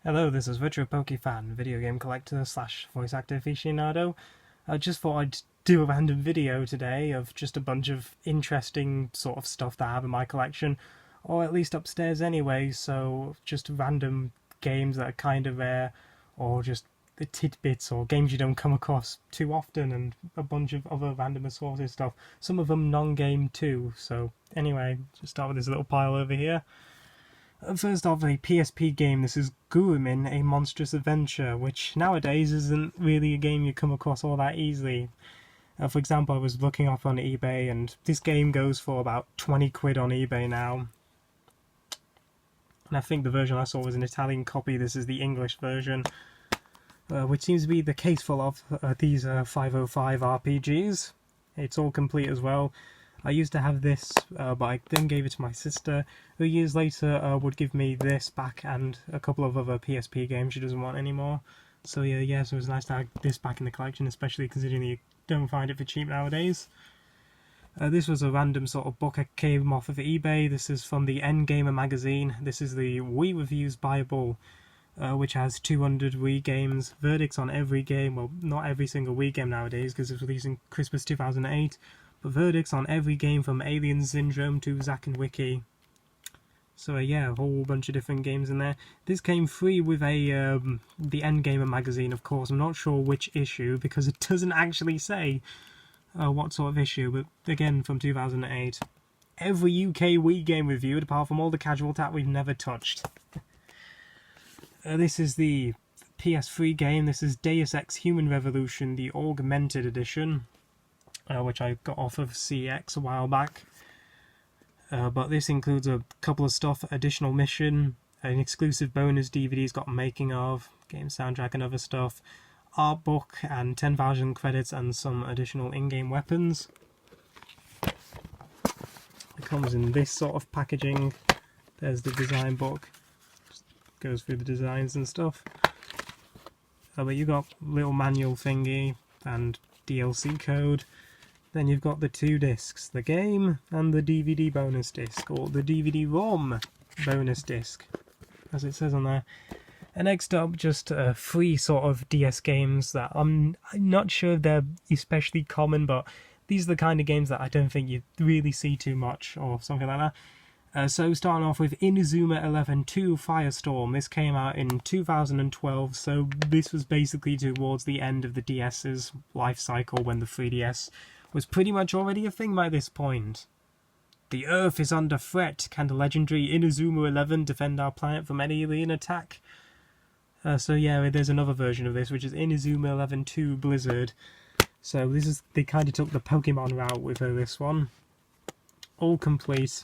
Hello, this is Retro Pokefan, video game collector slash voice actor aficionado. I just thought I'd do a random video today of just a bunch of interesting sort of stuff that I have in my collection, or at least upstairs anyway, so just random games that are kind of rare, or just the tidbits or games you don't come across too often, and a bunch of other random assorted stuff. Some of them non-game too, so anyway, just start with this little pile over here. First off, a PSP game. This is Gurumin, A Monstrous Adventure, which nowadays isn't really a game you come across all that easily. For example, I was looking up on eBay, and this game goes for about 20 quid on eBay now. And I think the version I saw was an Italian copy. This is the English version, which seems to be the case for a lot of these 505 RPGs. It's all complete as well. I used to have this, but I then gave it to my sister, who years later would give me this back and a couple of other PSP games she doesn't want anymore. So yeah, so it was nice to have this back in the collection, especially considering you don't find it for cheap nowadays. This was a random sort of book I came off of eBay. This is from the Endgamer magazine. This is the Wii Reviews Bible, which has 200 Wii games, verdicts on every game. Well, not every single Wii game nowadays, because it was released in Christmas 2008. But verdicts on every game from Alien Syndrome to Zack and Wiki. So yeah, a whole bunch of different games in there. This came free with the Endgamer magazine, of course. I'm not sure which issue, because it doesn't actually say what sort of issue, but again, from 2008. Every UK Wii game reviewed, apart from all the casual tap we've never touched. This is the PS3 game. This is Deus Ex Human Revolution, the Augmented Edition. Which I got off of CX a while back. But this includes a couple of stuff, additional mission, an exclusive bonus DVD's got making of, game soundtrack and other stuff, art book and 10,000 credits and some additional in-game weapons. It comes in this sort of packaging. There's the design book. Just goes through the designs and stuff. But you got little manual thingy and DLC code. Then you've got the two discs, the game and the DVD bonus disc, or the DVD-ROM bonus disc, as it says on there. And next up, just free sort of DS games that I'm not sure they're especially common, but these are the kind of games that I don't think you really see too much, or something like that. So starting off with Inazuma 11 2 Firestorm. This came out in 2012, so this was basically towards the end of the DS's life cycle when the 3DS was pretty much already a thing by this point. The Earth is under threat. Can the legendary Inazuma 11 defend our planet from any alien attack? So yeah, there's another version of this, which is Inazuma 11 2 Blizzard. So this is, they kind of took the Pokemon route with this one. All complete.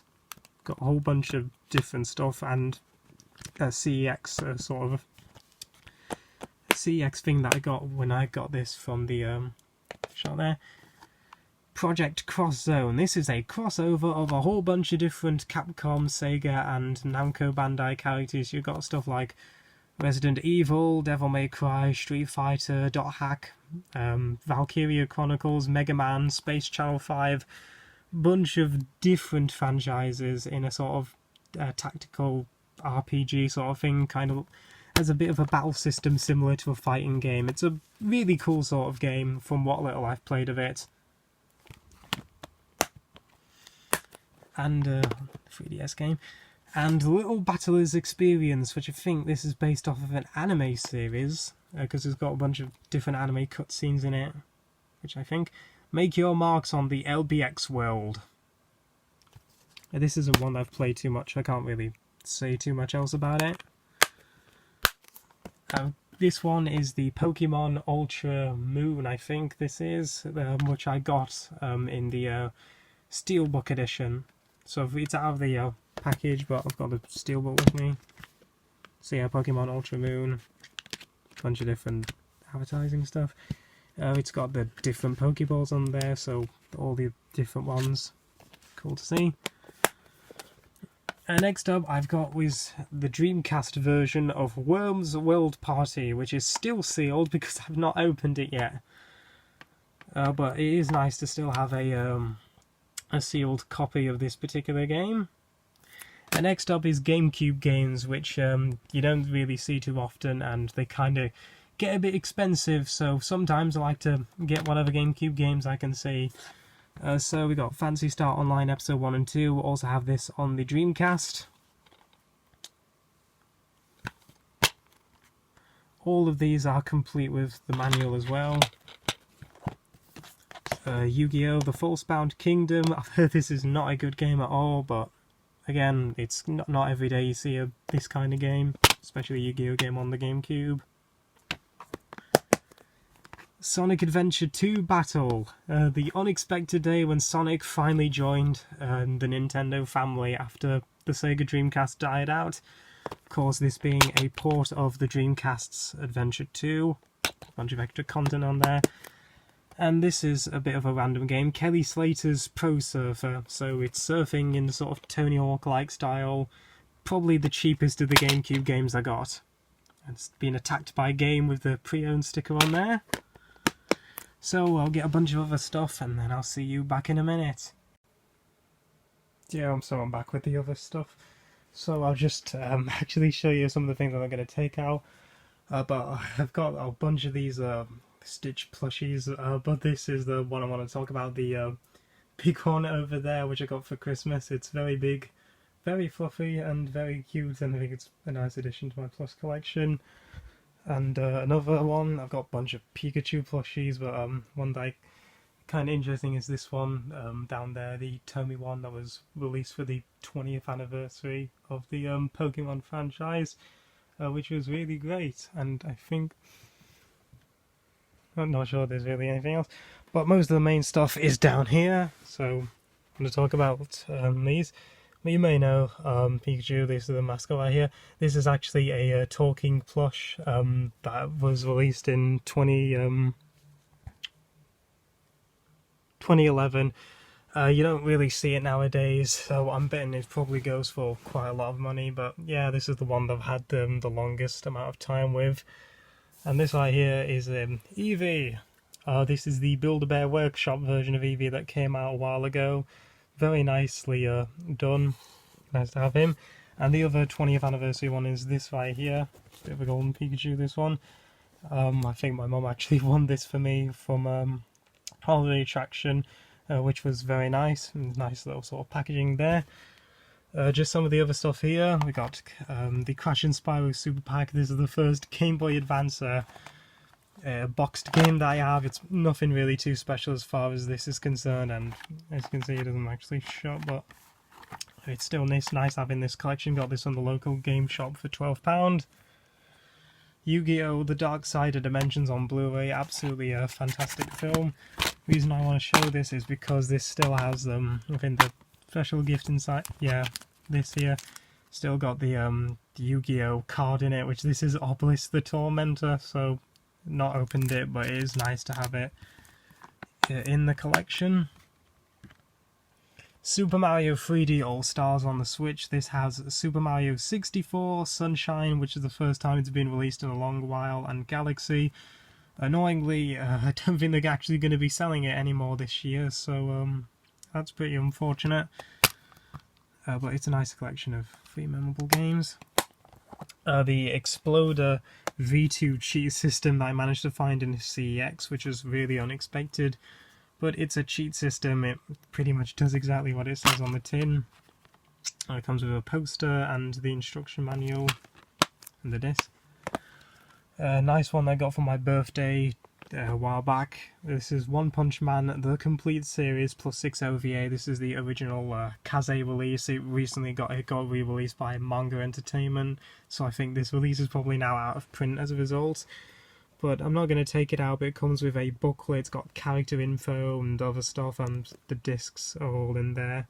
Got a whole bunch of different stuff, and a CEX sort of CEX thing that I got when I got this from the shop there. Project Cross Zone. This is a crossover of a whole bunch of different Capcom, Sega and Namco Bandai characters. You've got stuff like Resident Evil, Devil May Cry, Street Fighter, Dot Hack, Valkyria Chronicles, Mega Man, Space Channel 5, bunch of different franchises in a sort of tactical RPG sort of thing, kind of as a bit of a battle system similar to a fighting game. It's a really cool sort of game from what little I've played of it. And 3DS game, and Little Battlers Experience, which I think this is based off of an anime series, because it's got a bunch of different anime cutscenes in it, which I think. Make your marks on the LBX world. This isn't one that I've played too much, I can't really say too much else about it. This one is the Pokemon Ultra Moon, I think this is, which I got in the Steelbook edition. So it's out of the package, but I've got the Steelbook with me. So yeah, Pokemon Ultra Moon, bunch of different advertising stuff. It's got the different Pokeballs on there, so all the different ones. Cool to see. And next up, I've got was the Dreamcast version of Worms World Party, which is still sealed because I've not opened it yet. But it is nice to still have a sealed copy of this particular game. And next up is GameCube games, which you don't really see too often, and they kind of get a bit expensive, so sometimes I like to get whatever GameCube games I can see. So we got Phantasy Star Online Episode 1 and 2, we'll also have this on the Dreamcast. All of these are complete with the manual as well. Yu-Gi-Oh! The False-Bound Kingdom. I've heard this is not a good game at all, but again, it's not every day you see this kind of game, especially a Yu-Gi-Oh! Game on the GameCube. Sonic Adventure 2 Battle. The unexpected day when Sonic finally joined the Nintendo family after the Sega Dreamcast died out. Of course, this being a port of the Dreamcast's Adventure 2. A bunch of extra content on there. And this is a bit of a random game. Kelly Slater's Pro Surfer. So it's surfing in the sort of Tony Hawk-like style. Probably the cheapest of the GameCube games I got. It's been attacked by a game with the pre-owned sticker on there. So I'll get a bunch of other stuff and then I'll see you back in a minute. Yeah, I'm back with the other stuff. So I'll just actually show you some of the things that I'm going to take out. But I've got a bunch of these Stitch plushies, but this is the one I want to talk about, the big one over there which I got for Christmas. It's very big, very fluffy and very cute, and I think it's a nice addition to my Plus collection. And another one, I've got a bunch of Pikachu plushies, but one that kind of interesting is this one down there, the Tomy one that was released for the 20th anniversary of the Pokemon franchise, which was really great. And I think, I'm not sure there's really anything else, but most of the main stuff is down here, so I'm going to talk about these. You may know Pikachu, this is the mascot right here. This is actually a talking plush that was released in 2011. You don't really see it nowadays, so I'm betting it probably goes for quite a lot of money, but yeah, this is the one that I've had the longest amount of time with. And this right here is Eevee. This is the Build-A-Bear Workshop version of Eevee that came out a while ago. Very nicely done. Nice to have him. And the other 20th anniversary one is this right here. Bit of a golden Pikachu, this one. I think my mum actually won this for me from Holiday Attraction, which was very nice. Nice little sort of packaging there. Just some of the other stuff here. We got the Crash and Spyro Super Pack. This is the first Game Boy Advance boxed game that I have. It's nothing really too special as far as this is concerned, and as you can see, it doesn't actually shut, but it's still nice having this collection. Got this on the local game shop for £12. Yu-Gi-Oh! The Dark Side of Dimensions on Blu-ray, absolutely a fantastic film. The reason I want to show this is because this still has I think the special gift inside. Yeah, this here still got the Yu-Gi-Oh! Card in it, which this is Obelisk the Tormentor, so not opened it, but it is nice to have it in the collection. Super Mario 3D All-Stars on the Switch. This has Super Mario 64, Sunshine, which is the first time it's been released in a long while, and Galaxy. Annoyingly, I don't think they're actually going to be selling it anymore this year, so that's pretty unfortunate. But it's a nice collection of 3 memorable games. The Exploder V2 cheat system that I managed to find in CEX, which was really unexpected, but it's a cheat system. It pretty much does exactly what it says on the tin. It comes with a poster and the instruction manual and the disc. Nice one I got for my birthday a while back. This is One Punch Man, the complete series plus 6 OVA. This is the original Kaze release. It recently got re-released by Manga Entertainment, so I think this release is probably now out of print as a result. But I'm not going to take it out, but it comes with a booklet. It's got character info and other stuff, and the discs are all in there.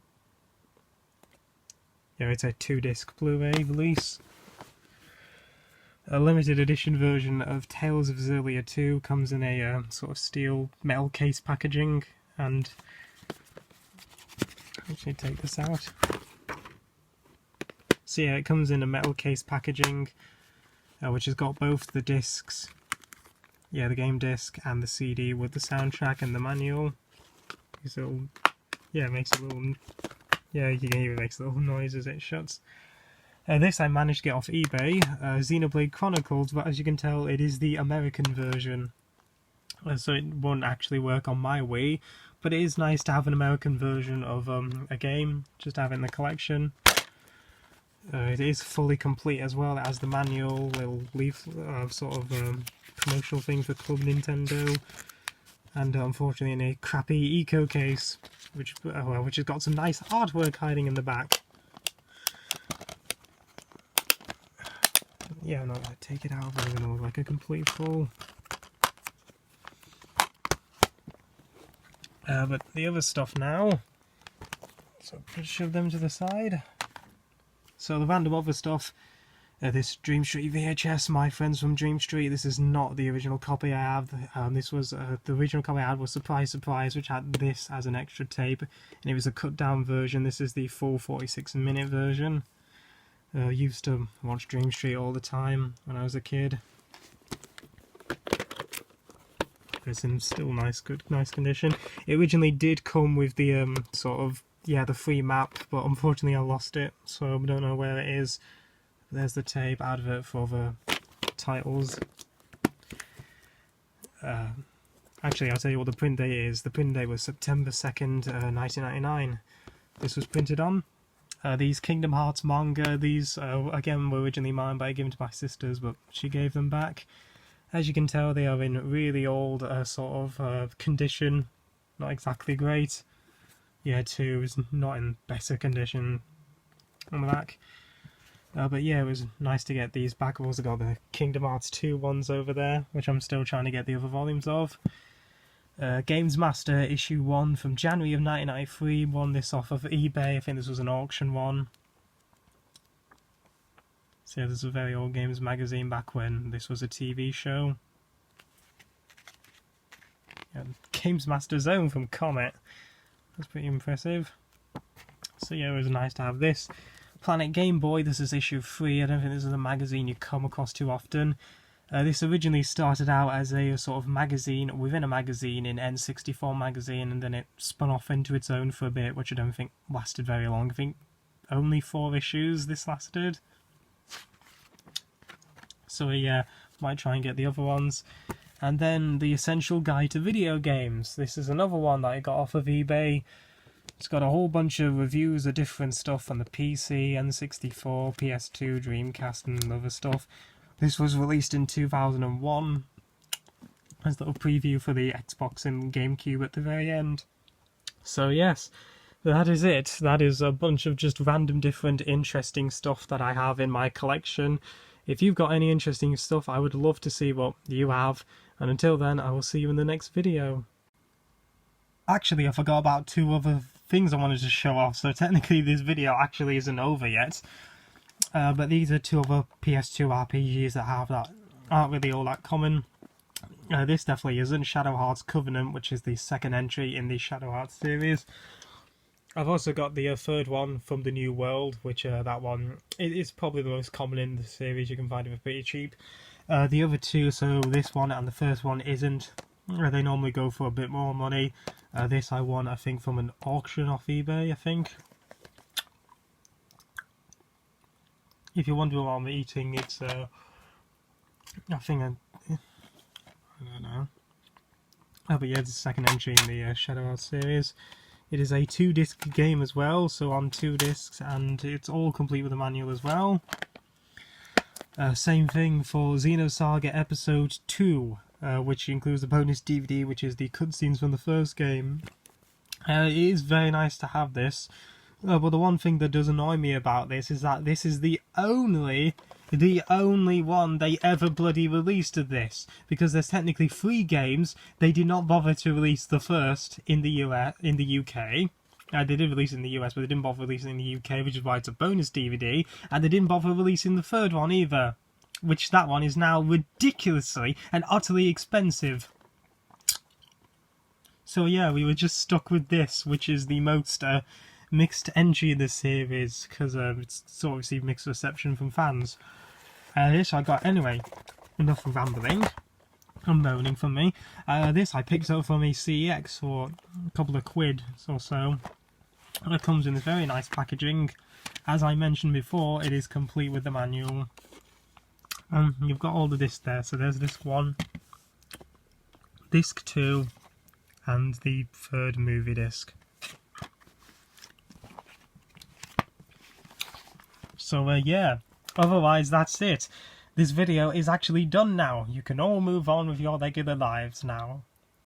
Yeah, it's a 2-disc Blu-ray release. A limited edition version of Tales of Xillia 2 comes in a sort of steel metal case packaging, and actually take this out. So yeah, it comes in a metal case packaging, which has got both the discs, yeah, the game disc and the CD with the soundtrack and the manual. These little, yeah, it makes a little Yeah, you can hear it makes little noise as it shuts. This I managed to get off eBay, Xenoblade Chronicles, but as you can tell it is the American version. So it won't actually work on my Wii, but it is nice to have an American version of a game, just to have it in the collection. It is fully complete as well. It has the manual, little leaf promotional thing for Club Nintendo, and unfortunately in a crappy eco case, which has got some nice artwork hiding in the back. Yeah, I'm not going to take it out, but it's going to look like a complete fool. But the other stuff now, so let's shove them to the side. So the random other stuff, this Dream Street VHS, my friends from Dream Street, this is not the original copy I have. This was, the original copy I had was Surprise Surprise, which had this as an extra tape, and it was a cut down version. This is the full 46-minute version. Used to watch Dream Street all the time when I was a kid. It's in still nice condition. It originally did come with the the free map, but unfortunately I lost it, so I don't know where it is. There's the tape, advert for the titles. Actually, I'll tell you what the print date is. The print date was September 2nd, 1999. This was printed on. These Kingdom Hearts manga, these again were originally mine, but I gave them to my sisters, but she gave them back. As you can tell, they are in really old condition, not exactly great. Yeah, 2 is not in better condition on the back. But yeah, it was nice to get these back. I've also got the Kingdom Hearts 2 ones over there, which I'm still trying to get the other volumes of. Games Master issue 1 from January of 1993, won this off of eBay. I think this was an auction one. So yeah, this is a very old games magazine back when this was a TV show. Yeah, Games Master Zone from Comet. That's pretty impressive. So yeah, it was nice to have this. Planet Game Boy, this is issue 3. I don't think this is a magazine you come across too often. This originally started out as a sort of magazine within a magazine in N64 magazine, and then it spun off into its own for a bit, which I don't think lasted very long. I think only 4 issues this lasted. So yeah, might try and get the other ones. And then the Essential Guide to Video Games. This is another one that I got off of eBay. It's got a whole bunch of reviews of different stuff on the PC, N64, PS2, Dreamcast and other stuff. This was released in 2001. There's a little preview for the Xbox and GameCube at the very end. So yes, that is it. That is a bunch of just random different interesting stuff that I have in my collection. If you've got any interesting stuff, I would love to see what you have. And until then, I will see you in the next video. Actually, I forgot about 2 other things I wanted to show off, so technically this video actually isn't over yet. But these are 2 other PS2 RPGs that I have that aren't really all that common. This definitely isn't. Shadow Hearts Covenant, which is the 2nd entry in the Shadow Hearts series. I've also got the 3rd one from the New World, which that one is probably the most common in the series. You can find it for pretty cheap. The other 2, so this one and the first one isn't. They normally go for a bit more money. This I won, I think, from an auction off eBay, I think. If you're wondering what I'm eating, it's I don't know. Oh, but yeah, it's the 2nd entry in the Shadow Hearts series. It is a 2-disc game as well, so on 2 discs, and it's all complete with a manual as well. Same thing for Xenosaga Episode 2, which includes the bonus DVD, which is the cutscenes from the first game. It is very nice to have this. But the one thing that does annoy me about this is that this is the only one they ever bloody released of this, because there's technically 3 games. They did not bother to release the first in the UK. They did release it in the US, but they didn't bother releasing it in the UK, which is why it's a bonus DVD. And they didn't bother releasing the 3rd one either, which that one is now ridiculously and utterly expensive. So yeah, we were just stuck with this, which is the most mixed entry in the series, because it's sort of received mixed reception from fans. This I got anyway. Enough rambling and moaning from me. This I picked up from a CEX for a couple of quid or so. And it comes in this very nice packaging. As I mentioned before, it is complete with the manual. You've got all the discs there, so there's disc 1, disc 2, and the third movie disc. So yeah, otherwise that's it. This video is actually done now. You can all move on with your regular lives now.